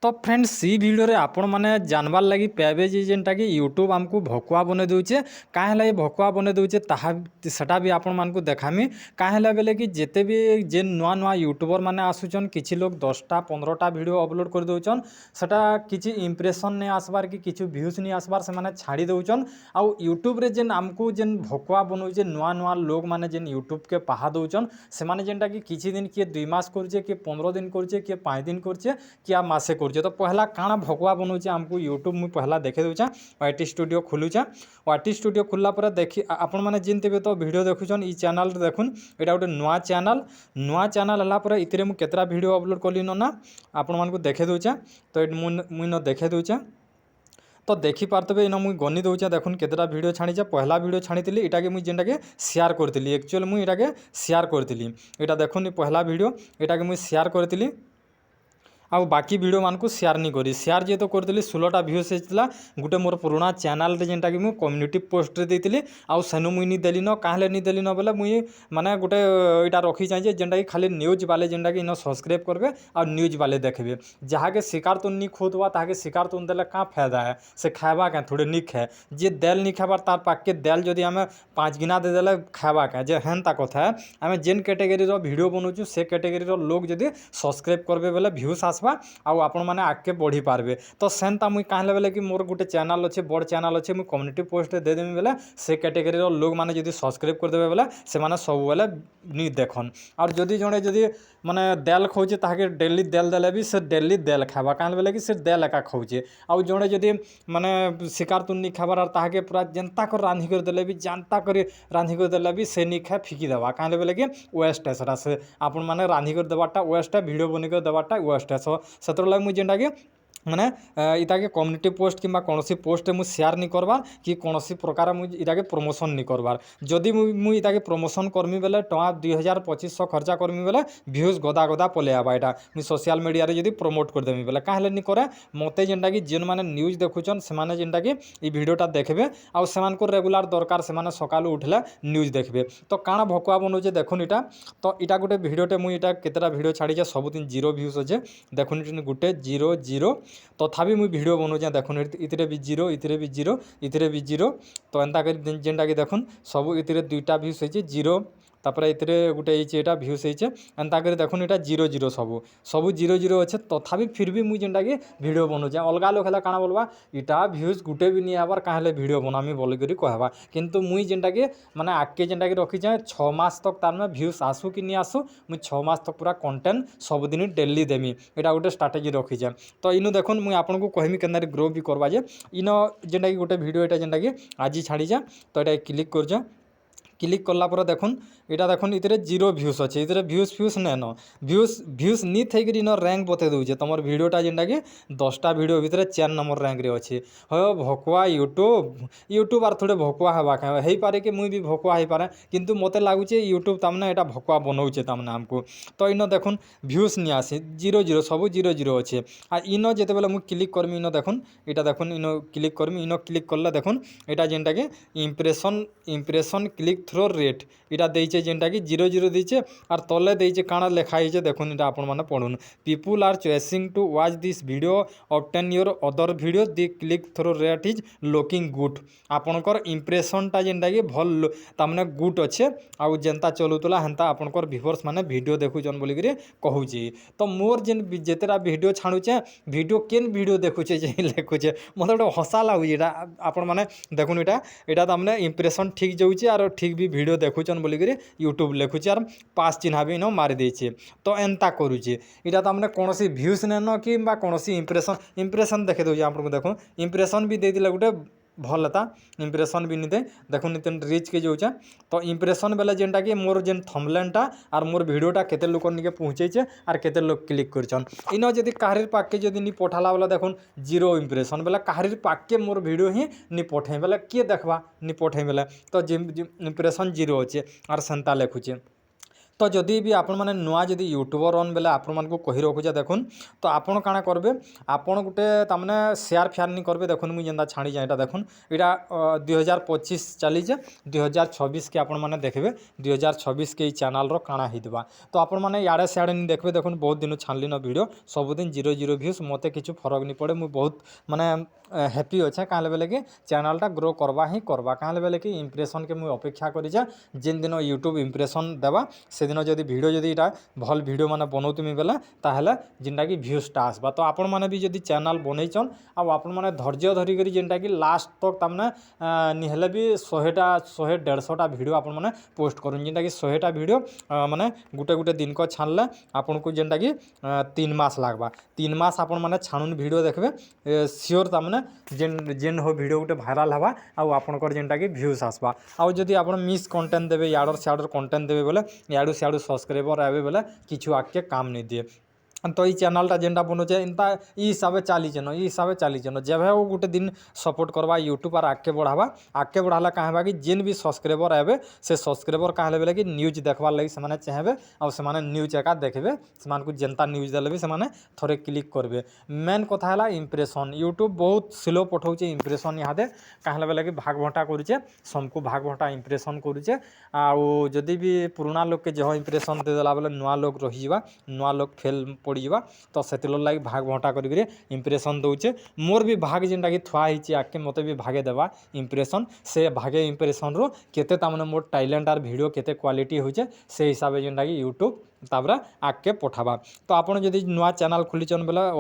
तो फ्रेंड्स सी भिडियो रे आपण मैंने जानबार लगी पाइबे जेनटा कि यूट्यूब आमको भकुआ बने दूचे कहीं भकुआ बने दूचे सेटा भी आपण मानक देखामी कहीं बेले कि जिते भी जेन नुआ नुआ यूट्यूबर मैंने आसुचन किसी लोग 10टा 15टा वीडियो अपलोड कर दौन सेटा किसी इंप्रेशन नहीं आसबार कि किसी व्यूज नहीं आसबार से माने छाड़ी दौन आउ यूट्यूब रे जेन आमको जेन भकुआ बनौचे नुआ नुआ लोग मैंने जेन यूट्यूब के पहा दौन से माने जेनटा कि किसी दिन किए 2 मास करछे किए 15 दिन करछे किए 5 दिन करछे किए मासे करछे। तो पहला काଣା भकुआ बनौचे आमको यूट्यूब मुझे पहला देखे दूचा वाईटी स्टूडियो खोलुचा वाईटी स्टूडियो खोलला पर देखी आपण मैंने जिनते तो वीडियो देखुन ई चैनल देखुन यहाँ गोटे नुआ चैनल है इतने मुझे केतरा वीडियो अपलोड कली ना आपण मानक देखे दूचा तो मुझे देखे दूचा तो देखी पार्थे इन मुझे गनी दूचे देखुन केतटा वीडियो छाड़ी पहला वीडियो छाड़ी इटा के मुझे जेनटा के शेयर करी एक्चुअल मुझे इटा के शेयर करी यहाँ देखुन पहला वीडियो यहाँ के मुझे शेयर करी आउ बाकी वीडियो मानक शेयर नहीं करी शेयर जे तो करदेली 16टा व्यूज होता गोटे मोर पुराना चैनल जेनटा कि मुझे कम्युनिटी पोस्ट देती आउ सेनु मुई नहीं देली न कहीं नहीं देली न बोले मुई माने गोटे यहाँ रखी चाहिए जेनटा कि खाली न्यूज वाले जेनटा कि इन सब्सक्राइब करेंगे और न्यूज वाले देखबे जहाँ के शिकार तो नहीं खोदवा ताके शिकार तो देले क्या फायदा है से खावा क्या थोड़े नहीं खाए जे देल नहीं खाबार तार पाके देल जदि आम 5 गिना देदेले खावा क्या जे हेन्ता कथा है आम जेन कैटेगरी वीडियो बनाऊँ से कैटेगरी लोग जदि सब्सक्राइब करेंगे बोले व्यूज आसवा आउ आपण मैंने आगे बढ़ी पार्बे तो सेन्ता मुई कहीं बेले कि मोर गोटे चैनल अच्छे बड़ चैनल अच्छे मुझे कम्युनिटी पोस्ट देदेमी बेले से कैटेगरी लोग मैंने जब सब्सक्राइब करदे बेले से सब बेले नहीं देखन और जदि जड़े जदि माने देल खाऊे ताके डेली देल देले भी से डेली देल खावा कहीं बेले कि से देल एका खाऊे आउ जड़े जदि माने शिकार तुन नहीं खाबार और ताके पूरा जनता कर रांधि कर देले भी जानता कर रांधि कर देले भी से नहीं खाए फिकी देवा कहीं बेले कि वेस्ट है सेटा से आपण मैंने रांधि कर देवाटा वेस्ट है वीडियो बनी कर देवाटा वेस्ट है सो सेतर लगे मुझे जेनटा कि माने इटा के कम्युनिटी पोस्ट कि कौन पोस्ट मुझे शेयर नहीं करवार कि कौन प्रकार मुझे इटा के प्रमोशन नहीं करवार जदि मुझे इटा के प्रमोशन करमी बेले टଙ୍କା 2000-2500 खर्चा करमी बेले व्यूज गदा गदा पले आवा यहाँ मुझे सोशल मीडिया रे जदि प्रमोट करदेमी बेले कहीं नहीं करे मते जेनटा कि जेन मैंने न्यूज देखुचन से जेनटा कि वीडियोटा देखबे आउ सेमानकर रेगुलर दरकार से सकालू उठले न्यूज देखबे तो काଣା भकुआ बनौचे देखुन इटा तो इटा गोटे वीडियोटे मुझे इटा केतटा वीडियो छाड़ी सबुदिन 0 व्यूज अच्छे देखुन गोटे 0 तथापि मुझे वीडियो बनाऊे देखुन इतरे भी 0 इतरे भी 0 इतरे भी 0 तो एंता कर जेनटा कि देखुन सब इतरे 2टा व्यूज होइए 0 तापर इतरे गोटे यहाँ व्यूज होइए एंता कर देखुन यहाँ 0 सब 0 अच्छे तथापि फिर भी मुझे जेनटा कि वीडियो बनाऊे अलग लोग है काଣା बोलवा इटा व्यूज गुटे भी नहीं आबार कहीं वीडियो बनामी बोल कर कहवा किंतु मुई जेनटा कि माने आगे जेनटा कि रखी जाए 6 मास तक तार में व्यूज आसू कि नहीं आसू मुझे 6 मास तक पूरा कंटेंट सबुदिन डेली देमी यहाँ गोटे स्ट्राटेजी रखी जाए तो इनु देखुन मुझे आपको कहमी के ग्रो भी करवा जे इन जेनटा कि गोटे वीडियो यहाँ जेनटा कि आज छाड़ी जा तो यहाँ क्लिक कर क्लिक कला पर देखुन यहाँ देखुन इतरे 0 व्यूज अच्छे इतरे व्यूज नहीं न व्यूज नहीं थे इन रैंक बते दूचे तुम वीडियोटा जेनटा कि 10टा वीडियो भितर 4 नंबर रैंक रे अच्छे हो भकुआ यूट्यूब आर थोड़े भकुआ हवा हो पारे कि मुई भी भकुआ हो पारे किंतु मते लगुचे यूट्यूब तमने यहाँ भकुआ बनौचे तमने आमको तो इन देखुन व्यूज नहीं आसी 0 सब 0 अच्छे आ इन जिते बेले मुझे क्लिक करमी इन देखुन यहाँ देखुन इन क्लिक करमी इन क्लिक करले देखुन यहाँ जेनटा कि इम्प्रेशन क्लिक थ्रो रेट यहाँ देचे जेनटा कि 0 देचे और तले देचे काଣା लिखाई देखुन यहाँ आपण मैंने पढ़ुन people are choosing to watch this video obtain your other video the click through rate is looking good आपणकर इम्प्रेशनटा जेनटा कि भल तामने गुड अच्छे आउ जेनता चलुला हेन्ता आपणकर व्यूअर्स माने वीडियो देखुचन बोलिक कहूचे तो मोर जेन जेतेटा वीडियो छाड़ुचे वीडियो केन वीडियो देखुचे जे लिखुचे मतलब गोटे हसा लगुचे आपण मैंने देखुन यहाँ तामने इम्प्रेशन ठीक जाऊँचे और ठीक भी वीडियो देखुचन बोलिक यूट्यूब लिखुचे और पास चिन्ह भी इन मारी देचे तो एंता करुचे यहाँ तामने कौन व्यूज नेन कि कौन इम्प्रेशन देखे दूचे आपको देखो इम्प्रेशन भी दे दिले गोटे भल था इम्प्रेशन भी नहीं दे देखुन इतने रिच के जाऊे तो इम्प्रेशन बेले जेनटा कि मोर जेन थंबनेलटा और मोर वीडियोटा केते लोक निके पहुँचे और केते लोग क्लिक करछन इन जदि काहरी पाके जदि नहीं पठाला बेले देखुन 0 इम्प्रेशन बेले काहरी पाके मोर वीडियो ही नहीं पठे बेले किए देखवा नहीं पठे बेले तो इम्प्रेशन 0 अच्छे और सेंता लिखुचे तो जदि भी आपण मैंने नुआ जदि यूट्यूबर अन बेले आपण मानक कही रखुचे देखुन तो आपण काଣା करबे आपण गुटे तामने शेयर फेयर नहीं करबे देखुन मुझे जेनता छाड़ी जाए देखुन यहाँ 2025 चलीचे 2026 के आपण मैंने देखबे 2026 के चैनल रो काଣା हितबा तो आपण मैंने याड़े सियाड़े नहीं देखबे देखुन बहुत दिन छाड़ली न वीडियो सबुदिन 0 व्यूज मते किछु फरक नहीं पड़े मुझे बहुत माने हैप्पी अच्छे कहाँ बेले कि चैनलटा ग्रो करवा ही करवा कहाँ बेले कि इम्प्रेशन के मुझे अपेक्षा करें जिन दिन यूट्यूब इम्प्रेशन देवा से दिन जदि वीडियो जदि इटा भल वीडियो माने बनौतुमी बेले ताहले जिनटा कि व्यूजटा आसबा तो आपण माने भी जदि चैनल बनईचन आपण माने धैर्य धरिक जिनटा कि लास्ट तक तामने निहले भी 100टा 100-150टा वीडियो आपण माने पोस्ट करूँ जिनटा कि 100टा वीडियो माने गुटे गुटे दिन को छानले आपन को जेनटा कि 3 मास लागबा 3 मास आपण माने छाणुन वीडियो देखबे सियोर तामने जेन हो वीडियो गोटे भाइराल हवा आपणकर जेनटा कि व्यूज आसबा आउ जदि आपण मिस कंटेंट देबे याडर सियाडर कंटेंट देबे बोले याडू सियाडू सब्सक्राइबर आवे बोले किछु आके काम नहीं दिए तो ये चैनलटा जेनटा बनौचे इनता ई हिसाब चलीचेन ई हिसाब चलीचेन जब वो गोटे दिन सपोर्ट करवा यूट्यूब और आगे बढ़ाला कहाँ कि जेन भी सब्सक्राइबर आए से सब्सक्राइबर कहाँ बेले कि न्यूज देखवार लगी से चाहे और से न्यूज एका देखबे से जेनता न्यूज देले भी से थोड़े क्लिक करबे मेन कथा है इम्प्रेशन यूट्यूब बहुत स्लो पठाऊे इम्प्रेशन यहाँ कहाँ बेले कि भाग भंटा करुचे सबको भाग भंटा इम्प्रेशन करुचे आउ जदि भी पुराना लोग के जह इम्प्रेशन देदेला बेले नुआ लोग रहीजा नुआ लोग फेल पड़ीबा तो से लगे भाग भंटा करी इम्प्रेशन दौचे मोर भी भाग जेनटा कि थुआ होती आगे मत भी भागे देवा इम्प्रेशन से भागे इम्प्रेशन रो केते तामने मोर टैलेंट आर वीडियो केते क्वालिटी होचे से हिसाब से जेनटा कि यूट्यूब तापर आगे पठावा तो आपन जदि नुआ चैनल खोलीचन बेले